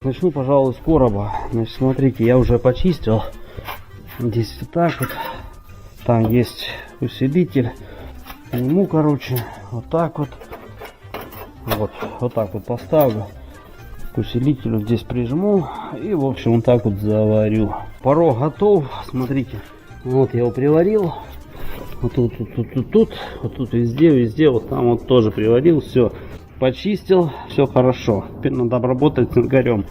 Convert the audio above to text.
Начну, пожалуй, с короба. Значит, смотрите, я уже почистил. Здесь вот так вот. Там есть усилитель. К нему, короче, вот так вот. Вот так вот поставлю. К усилителю здесь прижму. И, в общем, вот так вот заварю. Порог готов. Смотрите. Вот я его приварил. Вот тут. Вот тут везде. Вот там вот тоже приварил. Все. Почистил. Все хорошо. Теперь надо обработать цинкарем.